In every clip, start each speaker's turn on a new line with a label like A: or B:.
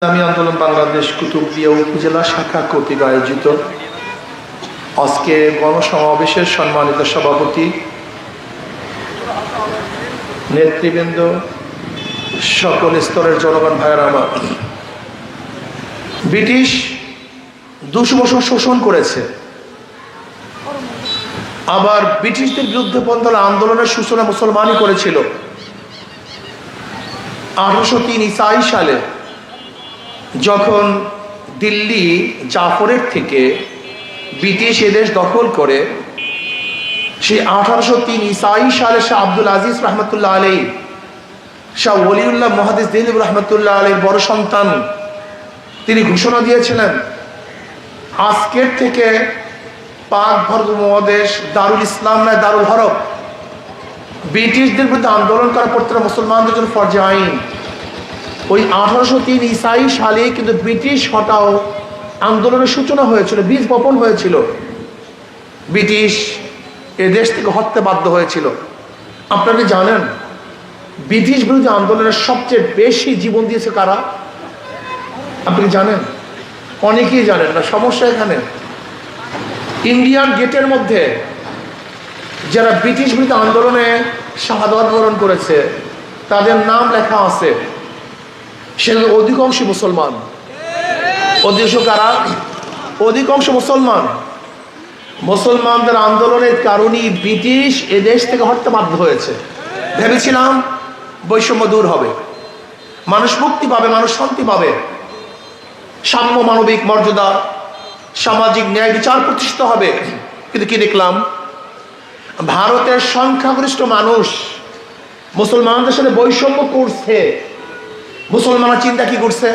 A: ইসলামী আন্দোলন বাংলাদেশ কুতুবদিয়া উপজেলা শাখা কর্তৃক আয়োজিত আজকে গণসমাবেশের সম্মানিত সভাপতি, নেতৃবৃন্দ, সকল স্তরের জনগণ ভাইয়েরা আমার, ব্রিটিশ 200 বছর শোষণ করেছে। আবার ব্রিটিশদের বিরুদ্ধে পন্থা আন্দোলনের সূচনা মুসলমানই করেছিল। 1803 ঈসাই সালে যখন দিল্লি জাফরের থেকে ব্রিটিশ এদেশ দখল করে, সেই 1803 ঈসাই সালে শাহ আব্দুল আজিজ রহমতুল্লাহ আলাই, শাহ ওলিউল্লাহ মুহাদ্দিস দেহলভী রহমতুল্লাহ আলাইর বড় সন্তান, তিনি ঘোষণা দিয়েছিলেন আজকের থেকে পাক ভারত উপমহাদেশ দারুল ইসলাম নয়, দারুল হরব। ব্রিটিশদের বিরুদ্ধে আন্দোলন করা প্রত্যেকটা মুসলমানদের জন্য ফরজে আইন। ওই 1803 ঈসাই সালে কিন্তু ব্রিটিশ হটাও আন্দোলনের সূচনা হয়েছিল, বীজ বপন হয়েছিল। ব্রিটিশ এ দেশ থেকে হটতে বাধ্য হয়েছিল। আপনারা জানেন ব্রিটিশ বিরোধী আন্দোলনের সবচেয়ে বেশি জীবন দিয়েছে কারা? আপনি জানেন? অনেকেই জানেন না। সমস্যা এখানে, ইন্ডিয়ান গেটের মধ্যে যারা ব্রিটিশ বিরোধী আন্দোলনে শাহাদাত বরণ করেছে তাদের নাম লেখা আছে। সেগুলো অধিকাংশ মুসলমান। অধিকাংশ কারা? অধিকাংশ মুসলমান। মুসলমানদের আন্দোলনের কারণেই ব্রিটিশ এদেশ থেকে হটতে বাধ্য হয়েছে। ভেবেছিলাম বৈষম্য দূর হবে, মানুষ মুক্তি পাবে, মানুষ শান্তি পাবে, সাম্য মানবিক মর্যাদা, সামাজিক ন্যায় বিচার প্রতিষ্ঠিত হবে। কিন্তু কি দেখলাম? ভারতের সংখ্যাগরিষ্ঠ মানুষ মুসলমানদের সাথে বৈষম্য করছে। মুসলমানরা চিন্তা কি করছে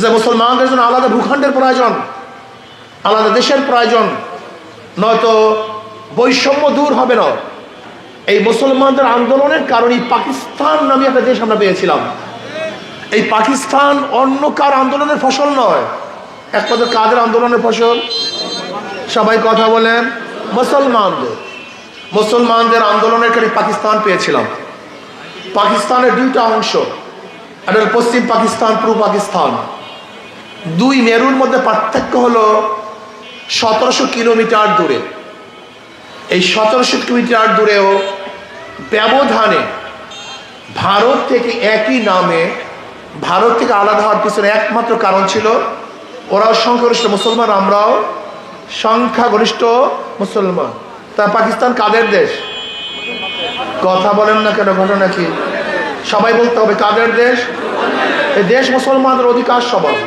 A: যে মুসলমানদের জন্য আলাদা ভূখণ্ডের প্রয়োজন, আলাদা দেশের প্রয়োজন, নয়তো বৈষম্য দূর হবে না। এই মুসলমানদের আন্দোলনের কারণে পাকিস্তান নামে একটা দেশ আমরা পেয়েছিলাম। এই পাকিস্তান অন্য কার আন্দোলনের ফসল নয়, একমাত্র কাদের আন্দোলনের ফসল? সবাই কথা বলেন, মুসলমানদের। মুসলমানদের আন্দোলনের কারণে পাকিস্তান পেয়েছিলাম। পাকিস্তানের দুইটা অংশ, একটা পশ্চিম পাকিস্তান, পূর্ব পাকিস্তান। দুই মেরুর মধ্যে পার্থক্য হলো 1700 কিলোমিটার দূরে। এই 1700 কিলোমিটার দূরেও ব্যবধানে ভারত থেকে একই নামে, ভারত থেকে আলাদা হওয়ার পিছনে একমাত্র কারণ ছিল ওরাও সংখ্যাগরিষ্ঠ মুসলমান, আমরাও সংখ্যাগরিষ্ঠ মুসলমান। তা পাকিস্তান কাদের দেশ? কথা বলেন না কেন? ঘটনা কি? সবাই বলতে হবে কাদের দেশ? এই দেশ মুসলমানদের অধিকার সবার,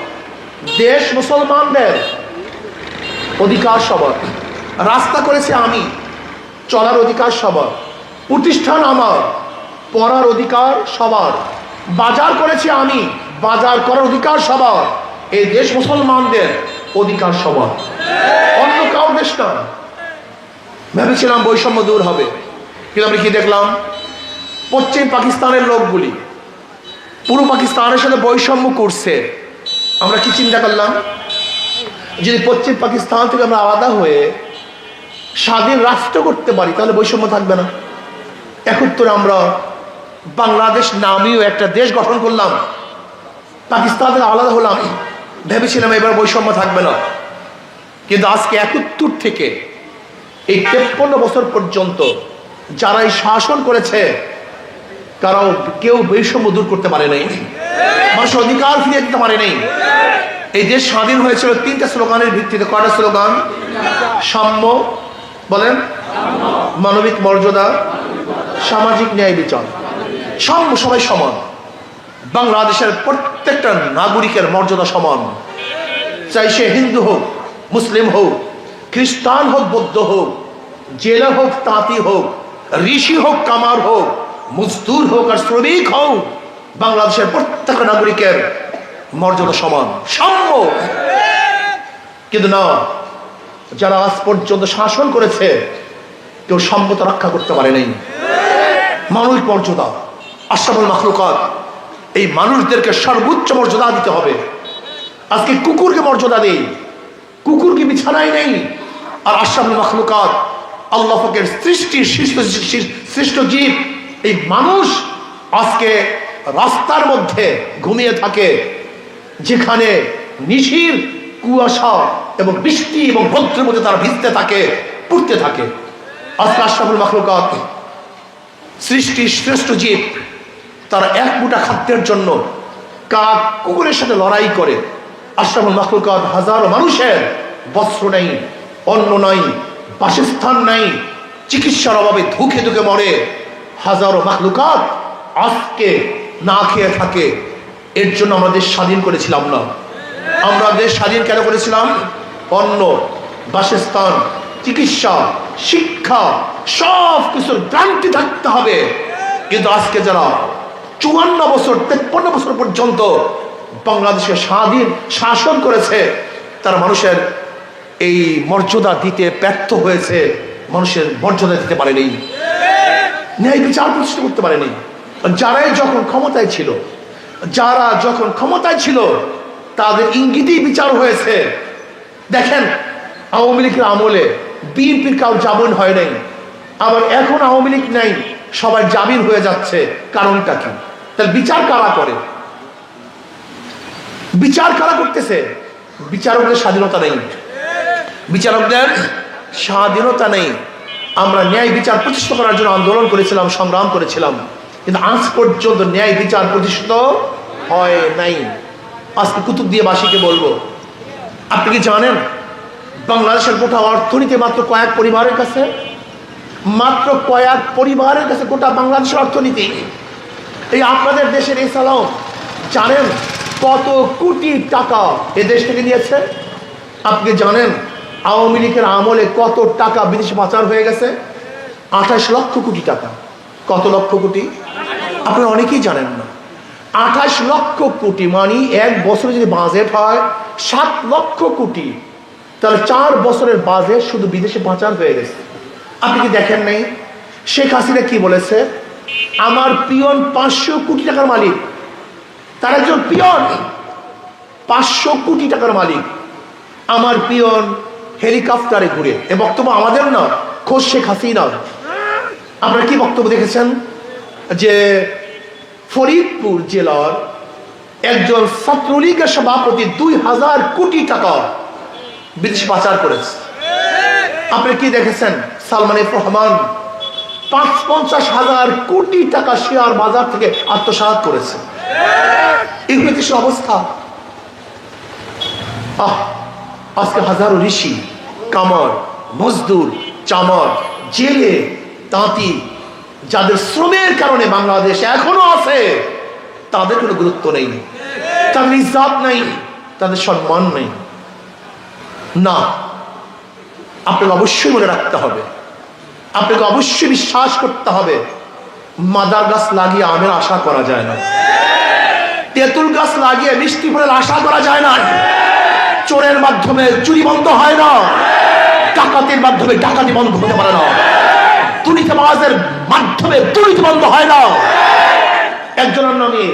A: দেশ মুসলমানদের অধিকার সবার। রাস্তা করেছে আমি, চলার অধিকার সবার। প্রতিষ্ঠান আমার, পড়ার অধিকার সবার। বাজার করেছি আমি, বাজার করার অধিকার সবার। এই দেশ মুসলমানদের অধিকার সবার, অন্য কারো দেশ না। ভেবেছিলাম বৈষম্য দূর হবে, কিন্তু আমরা কি দেখলাম? পশ্চিম পাকিস্তানের লোকগুলি পূর্ব পাকিস্তানের সাথে বৈষম্য করছে। আমরা কি চিন্তা করলাম? যদি পশ্চিম পাকিস্তান থেকে আমরা আলাদা হয়ে স্বাধীন রাষ্ট্র করতে পারি তাহলে বৈষম্য থাকবে না। 71 আমরা বাংলাদেশ নামীয় একটা দেশ গঠন করলাম, পাকিস্তান থেকে আলাদা হলাম, ভেবেছিলাম এবার বৈষম্য থাকবে না। কিন্তু আজকে 71 থেকে এই 53 বছর পর্যন্ত যারা এই শাসন করেছে কারণ কেউ বৈষম্য দূর করতে পারে নাই, মানুষের অধিকার ফিরিয়ে দিতে পারে নাই। এই দেশ স্বাধীন হয়েছিল 3টা স্লোগানের ভিত্তিতে। কয়টা স্লোগান? সাম্য, বলেন, মানবিক মর্যাদা, সামাজিক ন্যায় বিচার। সাম্য, সবাই সমান। বাংলাদেশের প্রত্যেকটা নাগরিকের মর্যাদা সমান, চাই সে হিন্দু হোক, মুসলিম হোক, খ্রিস্টান হোক, বৌদ্ধ হোক, জেলে হোক, তাঁতি হোক, ঋষি হোক, কামার হোক, মজদুর হোক আর শ্রমিক হোক, বাংলাদেশের প্রত্যেকটা নাগরিকের মর্যাদা সমান, সাম্য। কিন্তু না, যারা আজ পর্যন্ত শাসন করেছে কেউ সাম্যতা রক্ষা করতে পারে নাই। মানবিক মর্যাদা, আশরাফুল মাখলুকাত, এই মানুষদেরকে সর্বোচ্চ মর্যাদা দিতে হবে। আজকে কুকুরকে মর্যাদা দেই, কুকুরকে বিছানায় নেই। আর আশরাফুল মাখলুকাত, আল্লাহ পাকের সৃষ্টির শ্রেষ্ঠ জীব এই মানুষ আজকে রাস্তার মধ্যে ঘুমিয়ে থাকে। যেখানে নিশির কুয়াশা এবং বৃষ্টি এবং রৌদ্রের মধ্যে তারা ভিজতে থাকে, পড়তে থাকে। আজকে আশরাফুল মাখলুকাত, সৃষ্টির শ্রেষ্ঠ জীব, তারা এক মুঠা খাদ্যের জন্য কাক কুকুরের সাথে লড়াই করে। আশরাফুল মাখলুকাত হাজারো মানুষের বস্ত্র নেই, অন্ন নাই, বাসস্থান নাই, চিকিৎসার অভাবে ধুকে ধুকে মরে। হাজারো মাখলুকাত আজকে না খেয়ে থাকে। এর জন্য আমরা দেশ স্বাধীন করেছিলাম না। আমরা দেশ স্বাধীন কেন করেছিলাম? অন্ন, বাসস্থান, চিকিৎসা, শিক্ষা, সব কিছুর গ্যারান্টি থাকতে হবে। কিন্তু আজকে যারা 54 বছর 53 বছর পর্যন্ত বাংলাদেশে স্বাধীন শাসন করেছে, তারা মানুষের এই মর্যাদা দিতে ব্যর্থ হয়েছে, মানুষের মর্যাদা দিতে পারেনি, ন্যায় বিচার প্রতিষ্ঠা করতে পারেনি। যারাই যখন ক্ষমতায় ছিল, যারা যখন ক্ষমতায় ছিল, তাদের ইঙ্গিতেই বিচার হয়েছে। দেখেন, আওয়ামী লীগের আমলে বিএনপির কাউ জামিন হয় নাই, আবার এখন আওয়ামী লীগ নাই, সবাই জামিন হয়ে যাচ্ছে। কারণটা কি? তাহলে বিচার কারা করে? বিচার কারা করতেছে? বিচারকদের স্বাধীনতা নেই, বিচারকদের স্বাধীনতা নেই। আমরা ন্যায় বিচার প্রতিষ্ঠা করার জন্য আন্দোলন করেছিলাম, সংগ্রাম করেছিলাম, কিন্তু আজ পর্যন্ত ন্যায় বিচার প্রতিষ্ঠিত হয় নাই। আজকে কুতুবদিয়াবাসীকে বলবো, আপনি কি জানেন বাংলাদেশের গোটা অর্থনীতি মাত্র কয়েক পরিবারের কাছে, মাত্র কয়েক পরিবারের কাছে গোটা বাংলাদেশের অর্থনীতি। এই আপনাদের দেশের এই সালাম জানেন কত কোটি টাকা এ দেশ থেকে নিয়েছে? আপনি জানেন আওয়ামী লীগের আমলে কত টাকা বিদেশে পাচার হয়ে গেছে? 28 লক্ষ কোটি টাকা। কত লক্ষ কোটি? আপনারা অনেকেই জানেন না। 28 লক্ষ কোটি মানে এক বছরে যদি বাজেট হয় 7 লক্ষ কোটি, তাহলে 4 বছরের বাজেট শুধু বিদেশে পাচার হয়ে গেছে। আপনি কি দেখেন নাই শেখ হাসিনা কি বলেছে? আমার পিয়ন 500 কোটি টাকার মালিক। তার একজন পিয়ন 500 কোটি টাকার মালিক। আমার পিয়ন হেলিকপ্টারে ঘুরে। এ বক্তব্য আমাদের না, খোদ শেখ হাসিনা। আপনারা কি বক্তব্য দেখেছেন যে ফরিদপুর জেলার একজন ছাত্রলীগের সভাপতি 2000 কোটি টাকা বিদেশে পাচার করেছে। আপনি কি দেখেছেন সালমান এফ রহমান 50,000 কোটি টাকা শেয়ার বাজার থেকে আত্মসাৎ করেছে। এই দেশের অবস্থা। আজকে হাজারো ঋষি, কামার, মজদুর, চামার, জেলে, তাঁতি, যাদের শ্রমের কারণে বাংলাদেশ এখনো আছে, তাদের কোনো গুরুত্ব নেই, তাদের ইজ্জত নেই, তাদের সম্মান নেই। না, আপনাকে অবশ্যই মনে রাখতে হবে, আপনাকে অবশ্যই বিশ্বাস করতে হবে, মাদার গাছ লাগিয়ে আমের আশা করা যায় না, তেঁতুল গাছ লাগিয়ে মিষ্টি ফলের আশা করা যায় না, চোরের মাধ্যমে চুরি বন্ধ হয় না, ডাকাতির মাধ্যমে ডাকাতি বন্ধ হতে পারে না, দুর্নীতিবাজের মাধ্যমে দুর্নীতি বন্ধ হয় না। একজনের নাম এ,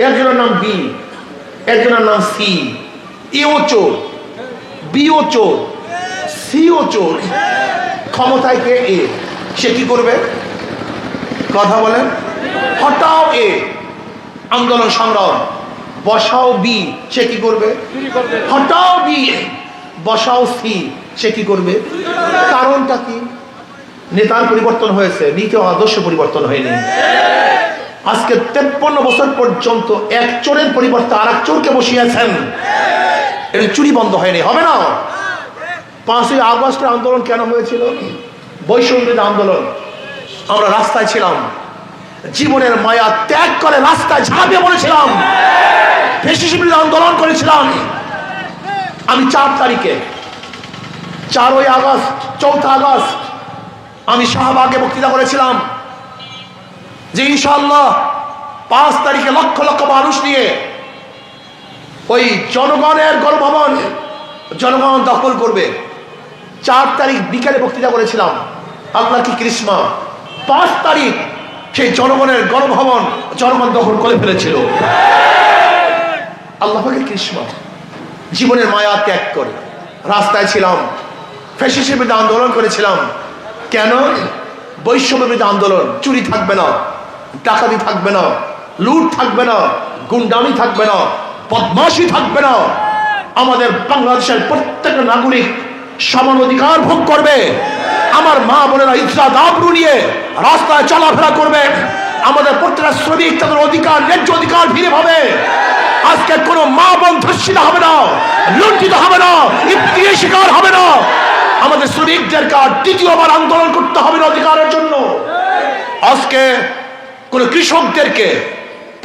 A: একজনের নাম বি, একজনের নাম সি। এও চোর, বিও চোর, সিও চোর। ক্ষমতায় কে? এ। সে কি করবে? কথা বলেন। হটাও এ, আন্দোলন সংগ্রাম, বসাও বি, সে কি করবে? হটাও বি, বসাও সি, সে কি করবে? কারণটা কি? নেতার পরিবর্তন হয়েছে, নীতি আদর্শ পরিবর্তন হয়নি। আজকে 53 বছর পর্যন্ত এক চোরের পরিবর্তে আর এক চোরকে বসিয়েছেন, এর চুরি বন্ধ হয়নি। হবে না? 5ই আগস্টের আন্দোলন কেন হয়েছিল? বৈষম্যবিরোধী আন্দোলন। আমরা রাস্তায় ছিলাম, জীবনের মায়া ত্যাগ করে রাস্তায় ঝাঁপিয়ে পড়েছিলাম, ফ্যাসিস্ট বিরোধী আন্দোলন করেছিলাম। আমি 4 তারিখে, 4ই আগস্ট, 4 আগস্ট আমি শাহবাগে বক্তৃতা করেছিলাম যে ইনশাআল্লাহ 5 তারিখে লক্ষ লক্ষ মানুষ নিয়ে ওই জনগণের গণভবন জনগণ দখল করবে। 4 তারিখ বিকেলে বক্তৃতা করেছিলাম, আল্লাহ কি কৃষ্ণা, 5 তারিখ সেই জনগণের গণভবন জনগণ দখল করে ফেলেছিল। আল্লাহ কি কৃষ্ণা, জীবনের মায়া ত্যাগ করে রাস্তায় ছিলাম, ফ্যাসিস্টের বিরুদ্ধে আন্দোলন করেছিলাম। কেন? বৈষম্য বিরোধী আন্দোলন। চুরি থাকবে না, ডাকাতি থাকবে না, লুট থাকবে না, গুন্ডামি থাকবে না, বদমাশি থাকবে না। আমাদের বাংলাদেশের প্রত্যেকটা নাগরিক সমান অধিকার ভোগ করবে। আমার মা বোনেরা ইজ্জত আবরু নিয়ে রাস্তায় চলাফেরা করবে। আমাদের প্রত্যেকটা শ্রমিক তাদের অধিকার, ন্যায্য অধিকার ফিরে পাবে। আজকে কোনো মা বোন ধর্ষিত হবে না, লুণ্ঠিত হবে না, ইফতিরের শিকার হবে না। আমাদের শ্রমিকদেরকে আর দ্বিতীয়বার আন্দোলন করতে হবে না অধিকারের জন্য। আজকে কোন কৃষকদেরকে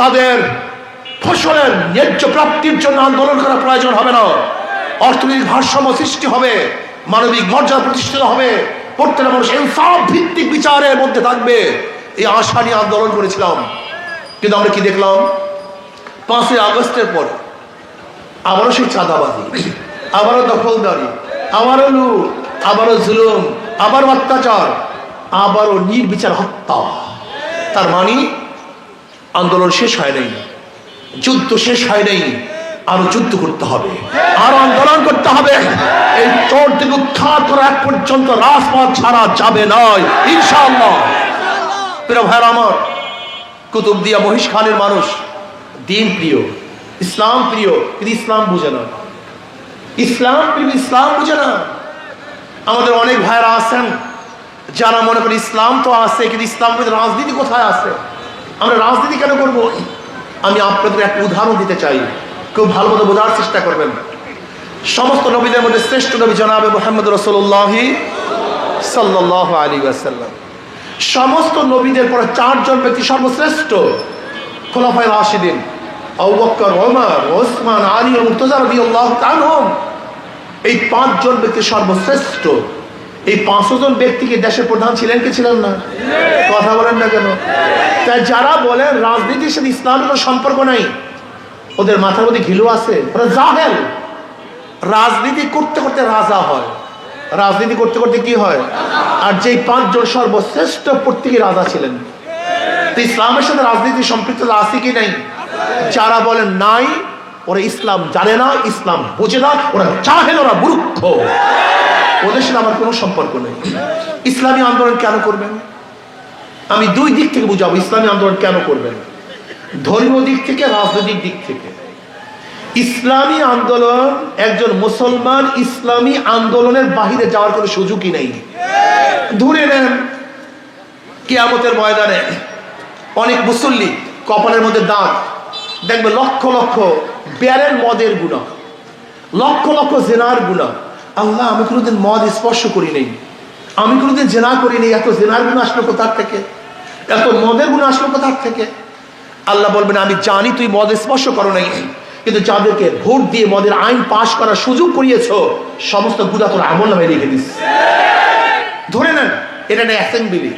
A: তাদের ফসলের ন্যায্য প্রাপ্তির জন্য আন্দোলন করা প্রয়োজন হবে না। অর্থনৈতিক ভারসাম্য সৃষ্টি হবে, মানবিক মর্যাদা প্রতিষ্ঠিত হবে, প্রত্যেকটা মানুষ ইনসাফ ভিত্তিক বিচারের মধ্যে থাকবে। এই আশা নিয়ে আন্দোলন করেছিলাম। কিন্তু আমরা কি দেখলাম? 5ই আগস্টের পর আবারও সেই চাঁদাবাজি, আবারও দখলদারি, আবারও লুট, আবারও জুলুম, আবারও অত্যাচার, আবারও নির্বিচার হত্যা। তার মানে আন্দোলন শেষ হয় নাই, যুদ্ধ শেষ হয় নাই, আরো যুদ্ধ করতে হবে, আরো আন্দোলন করতে হবে। এই চোর থেকে উদ্ধার করা এক পর্যন্ত রাজপথ ছাড়া যাবে নয় ইনশাআল্লাহ। প্রিয় ভাইরা আমার, কুতুবদিয়া মহিষ খানের মানুষ দিন প্রিয়, ইসলাম প্রিয়, কিন্তু ইসলাম বুঝে না। ইসলাম প্রিয়, ইসলাম বুঝে না। আমাদের অনেক ভাইরা আছেন যারা মনে করেন ইসলাম তো আছে, কিন্তু ইসলাম রাজনীতি কোথায় আছে? আমরা রাজনীতি কেন করবো? আমি আপনাদের একটা উদাহরণ দিতে চাই, খুব ভালো মতো বোঝার চেষ্টা করবেন। সমস্ত নবীদের মধ্যে শ্রেষ্ঠ নবী জনাবে মুহাম্মদ রাসূলুল্লাহ সাল্লাল্লাহু আলাইহি ওয়াসাল্লাম। সমস্ত নবীদের পরে 4 জন ব্যক্তি সর্বশ্রেষ্ঠ, খোলাফায়ে রাশিদিন আবু বকর, ওমর, ওসমান, আলী ও মুর্তজা রাদিয়াল্লাহু তাআলা। এই 5 জন ব্যক্তি সর্বশ্রেষ্ঠ। এই 5 জন ব্যক্তিকে দেশের প্রধান ছিলেন কি ছিলেন না? কথা বলেন না কেন? তাই যারা বলেন রাজনীতির সাথে ইসলামের কোনো সম্পর্ক নাই, ওদের মাথার মধ্যে ঘিলু আছে, ওরা জাহেল। রাজনীতি করতে করতে রাজা হয়, রাজনীতি করতে করতে কি হয়? আর যেই 5 জন সর্বশ্রেষ্ঠ প্রত্যেকে রাজা ছিলেন। তো ইসলামের সাথে রাজনীতি সম্পৃক্ত আছে কি নাই? যারা বলেন নাই, ওরা ইসলাম জানে না, ইসলাম বোঝে না, ওরা জাহেল, ওরা মূর্খ, ওদের সাথে আমার কোনো সম্পর্ক নেই। ইসলামী আন্দোলন কেন করবেন? আমি 2 দিক থেকে বুঝাবো ইসলামী আন্দোলন কেন করবেন। ধর্মীয় দিক থেকে, রাজনৈতিক দিক থেকে। ইসলামী আন্দোলন, একজন মুসলমান ইসলামী আন্দোলনের বাহিরে যাওয়ার কোনো সুযোগই নেই। ধরে নেন কিয়ামতের ময়দানে অনেক মুসল্লি কপালের মধ্যে দাগ, দেখবে লক্ষ লক্ষ বেয়ারের মদের গুনাহ, লক্ষ লক্ষ জেনার গুনাহ। আল্লাহ, আমি কোনোদিন মদ স্পর্শ করি নাই, আমি কোনোদিন জেনা করি নাই, এত জেনার গুনাহ আসলো কোথার থেকে? এত মদের গুনাহ আসলো কোথার থেকে? আল্লাহ বলবেন, আমি জানি তুই মদ স্পর্শ করো নাই, কিন্তু যাদেরকে ভোট দিয়ে মদের আইন পাশ করার সুযোগ করিয়েছ, সমস্ত গুনাহ তোর আমলনামে লিখে দিস। ধরে নেন এটা একটা অ্যাসেম্বলি,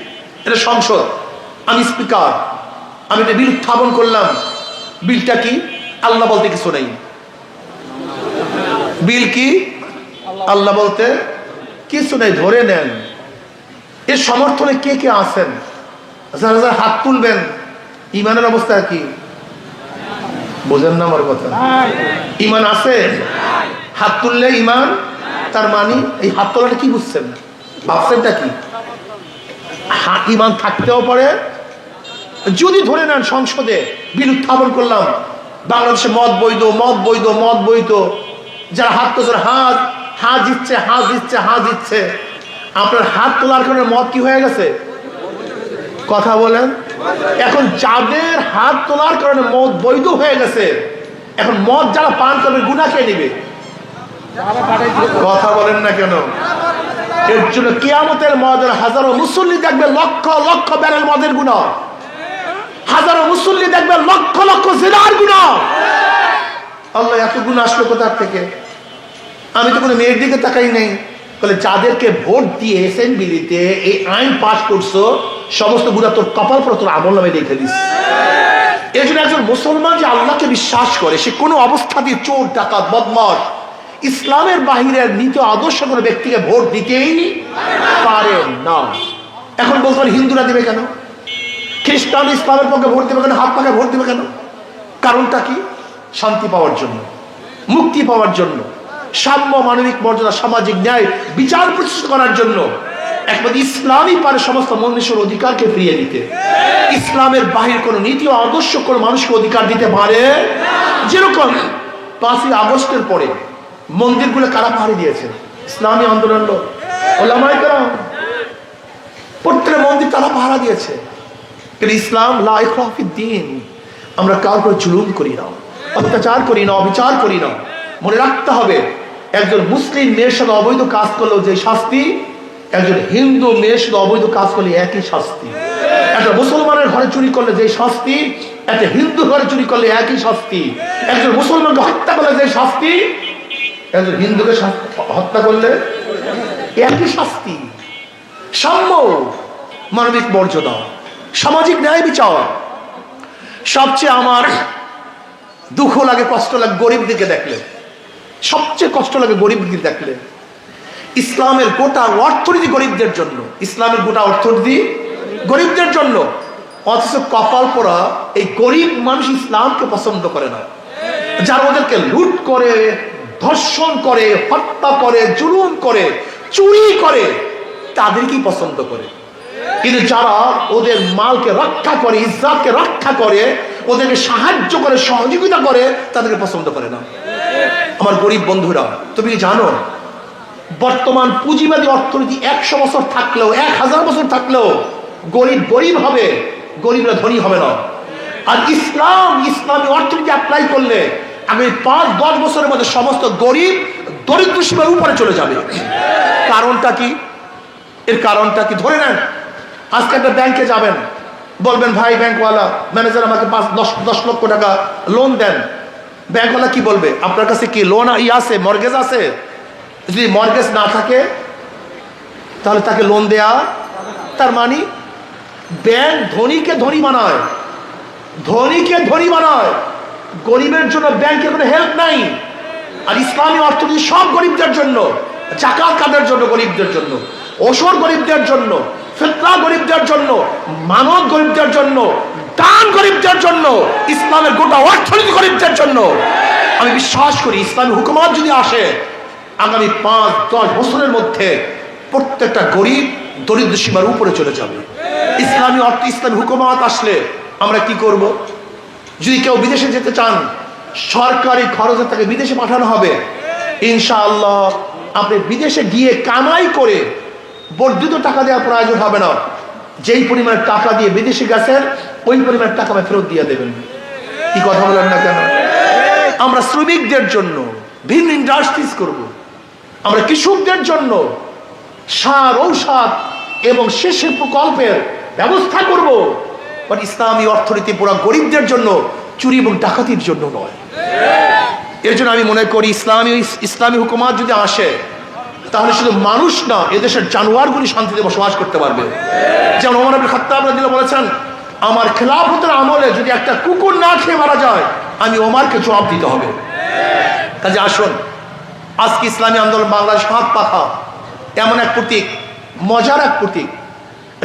A: এটা সংসদ, আমি স্পিকার, আমি একটা বিল উত্থাপন করলাম। বিলটা কি? আল্লাহ বলতে কিছু নেই। বিল কি? আল্লাহ বলতে কিছু নেই। ধরে নেন এর সমর্থনে কে কে আছেন? যারা যারা হাত তুলবেন, ইমানের অবস্থা কি? বোঝেন না আমার কথা? ইমান আছে? হাত তুললে ইমান, তার মানে এই হাত তোলাটা কি বুঝছেন? ভাবছেনটা কি? ইমান থাকতেও পারে। যদি ধরে নেন সংসদে বিল উত্থাপন করলাম, বাংলাদেশে মদ বৈধ, মদ বৈধ, মদ বৈধ, যারা হাত তোলার হাত হাত দিচ্ছে, হাত দিচ্ছে, হাত দিচ্ছে, আপনার হাত তোলার কারণে মদ কি হয়ে গেছে? কথা বলেন। এখন যাদের হাত তোলার কারণে মদ বৈধ হয়ে গেছে, এখন মদ যারা পান করবে গুনাহ কে নিবে? কথা বলেন না কেন? এর জন্য কিয়ামতের ময়দানে হাজারো মুসল্লি দেখবে লক্ষ লক্ষ ব্যারেল মদের গুনাহ, হাজারো মুসল্লি দেখবে লক্ষ লক্ষ জিনার গুনাহ। আল্লাহ, এত গুনাহ আসলো কোথার থেকে? আমি তো কোনো মেয়ের দিকে তাকাই নাই। বলে যাদেরকে ভোট দিয়ে অ্যাসেম্বলিতে এই আইন পাস করছো, সমস্ত গুনাহ তোর কপাল পর তোর আমলনামে লিখে দিস। এই জন্য একজন মুসলমান যে আল্লাহকে বিশ্বাস করে, সে কোনো অবস্থাতেই চোর, ডাকাত, বদমাশ, ইসলামের বাহিরের নীতি আদর্শ কোনো ব্যক্তিকে ভোট দিতেই পারে না। এখন বলতে পারে হিন্দুরা দেবে কেন, খ্রিস্টান ইসলামের পক্ষে ভোট দেবে কেন, হাত পাকে ভোট দেবে কেন? কারণটা কি? শান্তি পাওয়ার জন্য, মুক্তি পাওয়ার জন্য, সাম্য, মানবিক মর্যাদা, সামাজিক ন্যায়, বিচার প্রতিষ্ঠা করার জন্য। একমাত্র ইসলামই পারে সমস্ত মানুষের অধিকারকে ফিরিয়ে দিতে। ইসলামের বাহির কোনো নীতি ও আদর্শ কোনো মানুষকে অধিকার দিতে পারে। যেরকম 5ই আগস্টের পরে মন্দিরগুলো কারা পাহাড়ি দিয়েছে? ইসলামী আন্দোলন লোক, ওলামায়ে কেরাম, প্রত্যেক মন্দির তারা পাহারা দিয়েছে। কিন্তু ইসলাম লা ইকরাহা ফিদ্দীন, আমরা কারোর উপর জুলুম করি না, অত্যাচার করি না, অবিচার করি না। মনে রাখতে হবে, একজন মুসলিম মেয়ের সাথে অবৈধ কাজ করলেও যে শাস্তি, একজন হিন্দু মেয়ের সাথে অবৈধ কাজ করলে একই শাস্তি। একটা মুসলমানের ঘরে চুরি করলে যে শাস্তি, একটা হিন্দু ঘরে চুরি করলে একই শাস্তি। একজন মুসলমানকে হত্যা করলে যে শাস্তি, একজন হিন্দুকে হত্যা করলে একই শাস্তি। সাম্য, মানবিক মর্যাদা, সামাজিক ন্যায় বিচার। সবচেয়ে আমার দুঃখ লাগে, কষ্ট লাগে গরিব দিকে দেখলে, সবচেয়ে কষ্ট লাগে গরিব দিকে দেখলে। ইসলামের গোটা অর্থনীতি গরিবদের জন্য, ইসলামের গোটা অর্থনীতি গরিবদের জন্য, অথচ কপাল পোড়া এই গরিব মানুষ ইসলামকে পছন্দ করে না। যারা ওদেরকে লুট করে, ধর্ষণ করে, হত্যা করে, জুলুম করে, চুরি করে, তাদেরকেই পছন্দ করে। কিন্তু যারা ওদের মালকে রক্ষা করে, ইজ্জতকে রক্ষা করে, ওদেরকে সাহায্য করে, সহযোগিতা করে, তাদেরকে পছন্দ করে না। আমার গরিব বন্ধুরা, তুমি কি জানো বর্তমান পুঁজিবাদী অর্থনীতি 100 বছর থাকলেও, 1000 বছর থাকলেও গরিব গরিব হবে, গরিবরা ধনী হবে না। আর ইসলামী অর্থনীতি অ্যাপ্লাই করলে আগামী 5-10 বছরের মধ্যে সমস্ত গরিব দরিদ্র সীমার উপরে চলে যাবে। কারণটা কি? এর কারণটা কি? ধরে নেন, আজকে একটা ব্যাংকে যাবেন, বলবেন ভাই ব্যাংকওয়ালা, ম্যানেজার আমাকে 5-10 লক্ষ টাকা লোন দেন। ব্যাংকওয়ালা কি বলবে? আপনার কাছে কি লোন আছে, মর্গেজ আছে? যদি মর্গেজ না থাকে তাহলে তাকে লোন দেয়া, তার মানে ব্যাংক ধনীকে ধনী বানায়, ধনীকে ধনী বানায়, গরিবের জন্য ব্যাংকের কোনো হেল্প নাই। আর ইসলামী অর্থনীতি সব গরিবদের জন্য, জাকাত কাদের জন্য? গরিবদের জন্য। ওসর গরিবদের জন্য, ফিতরা গরিবদের জন্য, মানব গরিবদের জন্য, দান গরিবদের জন্য, ইসলামের গোটা অর্থনীতি গরিবদের জন্য। আমি বিশ্বাস করি ইসলামী হুকুমত যদি আসে, আগামী 5-10 বছরের মধ্যে প্রত্যেকটা গরিব দরিদ্র সীমার উপরে চলে যাবে। ইসলামী হুকুমত আসলে আমরা কি করব? যদি কেউ বিদেশে যেতে চান, সরকারি খরচে তাকে বিদেশে পাঠানো হবে। ইনশাআল্লাহ আপনি বিদেশে গিয়ে কামাই করে বর্ধিত টাকা দেওয়ার প্রয়োজন হবে না। যেই পরিমাণ টাকা দিয়ে বিদেশে গেছেন, ওই পরিমাণ টাকা আমি ফেরত দিয়ে দেবেন। কি কথা বলেন না কেন? আমরা শ্রমিকদের জন্য ভিন্ন ইন্ডাস্ট্রিজ করব, আমরা কৃষকদের জন্য সার, ঔষধ এবং সেচের প্রকল্পের ব্যবস্থা করব। বাট ইসলামী অর্থনীতি পুরো গরিবদের জন্য, চুরি এবং ডাকাতির জন্য নয়। এর জন্য আমি মনে করি ইসলামী হুকুমত যদি আসে, তাহলে শুধু মানুষ না, এদেশের জানোয়ারগুলি শান্তিতে বসবাস করতে পারবে। যেমন ওমর ইবনে খাত্তাব রাদিয়াল্লাহু বলেছেন, আমার খেলাফতের আমলে যদি একটা কুকুর না খেয়ে মারা যায়, আমি ওমরকে জবাব দিতে হবে। কাজে আসুন, আজকে ইসলামী আন্দোলন বাংলাদেশ হাত পাখা এমন এক প্রতীক, মজার এক প্রতীক।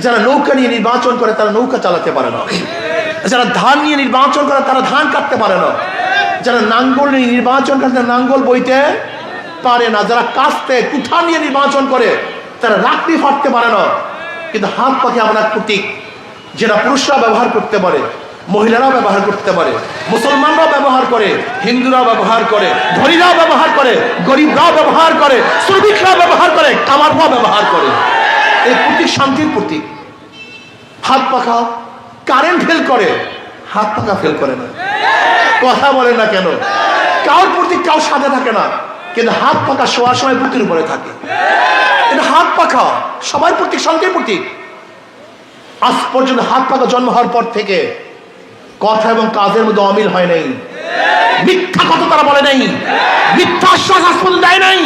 A: যারা নৌকা নিয়ে নির্বাচন করে তারা নৌকা চালাতে পারে না, যারা ধান নিয়ে নির্বাচন করে তারা ধান কাটতে পারে না, যারা নাঙ্গল নিয়ে নির্বাচন করে তারা নাঙ্গল বইতে পারে না, যারা কাস্তে কুঠা নিয়ে নির্বাচন করে তারা লাকড়ি ফাটতে পারে না। কিন্তু হাত পাখি এমন এক প্রতীক যেটা পুরুষরা ব্যবহার করতে পারে, মহিলারাও ব্যবহার করতে পারে, মুসলমানরাও ব্যবহার করে, হিন্দুরাও ব্যবহার করে, ধনীরাও ব্যবহার করে, গরিবরাও ব্যবহার করে, শ্রমিকরাও ব্যবহার করে, কামাররাও ব্যবহার করে। এই প্রতীক শান্তির প্রতীক। হাত পাখা কারেন্ট ফেল করে, হাত পাখা ফেল করে না। কথা বলেন না কেন? কার প্রতীক কাউ সাথে থাকে না, কিন্তু হাত পাখা শোয়ার সময় বুকের উপরে থাকে। এটা হাত পাখা সবার প্রতীক, শান্তির প্রতীক। আজ পর্যন্ত হাত পাখা জন্ম হওয়ার পর থেকে কথা এবং কাজের মধ্যে অমিল হয় নাই, মিথ্যা কথা তারা বলে নাই, মিথ্যা আশ্বাস আজ পর্যন্ত দেয় নাই।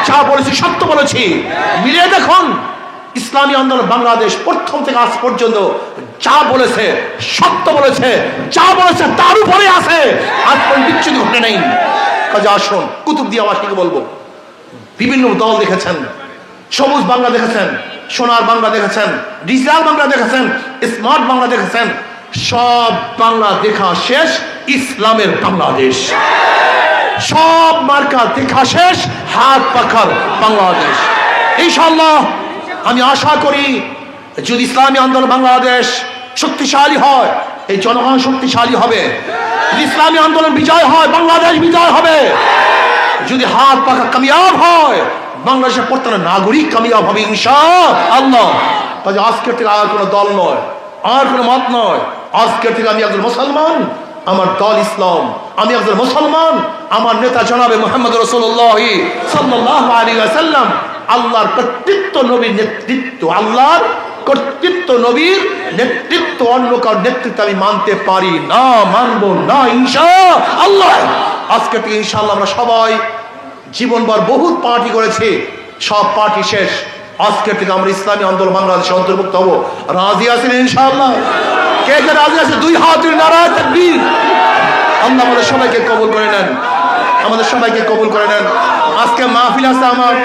A: যা বলেছি সত্য বলেছি। মিলিয়ে দেখুন, ইসলামী আন্দোলন বাংলাদেশ প্রথম থেকে আজ পর্যন্ত যা বলেছে সত্য বলেছে, যা বলেছে তার উপরে আছে, আজ পর্যন্ত বিচ্ছুতি ঘটে নেই। কাজে আসুন, কুতুবদিয়াবাসীকে বলবো, বিভিন্ন দল দেখেছেন, সবুজ বাংলা দেখেছেন, সোনার বাংলা দেখেছেন, ডিজিটাল বাংলা দেখেছেন, স্মার্ট বাংলা দেখেছেন, সব বাংলা দেখা শেষ, ইসলামের বাংলাদেশ। সব মার্কা দেখা শেষ, হাত পাখার বাংলাদেশ। ইনশাআল্লাহ আমি আশা করি যদি ইসলামী আন্দোলন বাংলাদেশ শক্তিশালী হয়, এই জনগণ শক্তিশালী হবে। ইসলামী আন্দোলন বিজয় হয়, বাংলাদেশ বিজয় হবে। যদি হাত পাখা কামিয়াব হয়, বাংলাদেশের প্রত্যেক নাগরিক কামিয়াব হবে ইনশাআল্লাহ। কাজে আজকের থেকে আর কোনো দল নয়, আর কোনো মত নয়, আজকের থেকে আমি একজন মুসলমান, আমার দল ইসলাম, আমি একজন মুসলমান, আমার নেতা জনাবে মুহাম্মদ রাসূলুল্লাহ সাল্লাল্লাহু আলাইহি ওয়াসাল্লাম। আল্লাহর কর্তৃত্ব, নবীর নেতৃত্ব, আল্লাহর কর্তৃত্ব, নবীর নেতৃত্ব, অন্য কারোর নেতৃত্ব আমি মানতে পারি না, মানবো না ইনশাআল্লাহ। আজকে থেকে ইনশাআল্লাহ আমরা সবাই জীবনভর বহুত পার্টি করেছি, সব পার্টি শেষ। আজকের থেকে আমরা ইসলামী আন্দোলন বাংলাদেশে অন্তর্ভুক্ত হবো। রাজি আছেন ইনশাআল্লাহ? কে কে রাজি আছে? দুই হাত তুলে নারায়ে তাকবীর। আল্লাহ আমাদের সবাইকে কবুল করে নেন, আমাদের সবাইকে কবুল করে নেন। আজকে মাহফিল আছে আমার।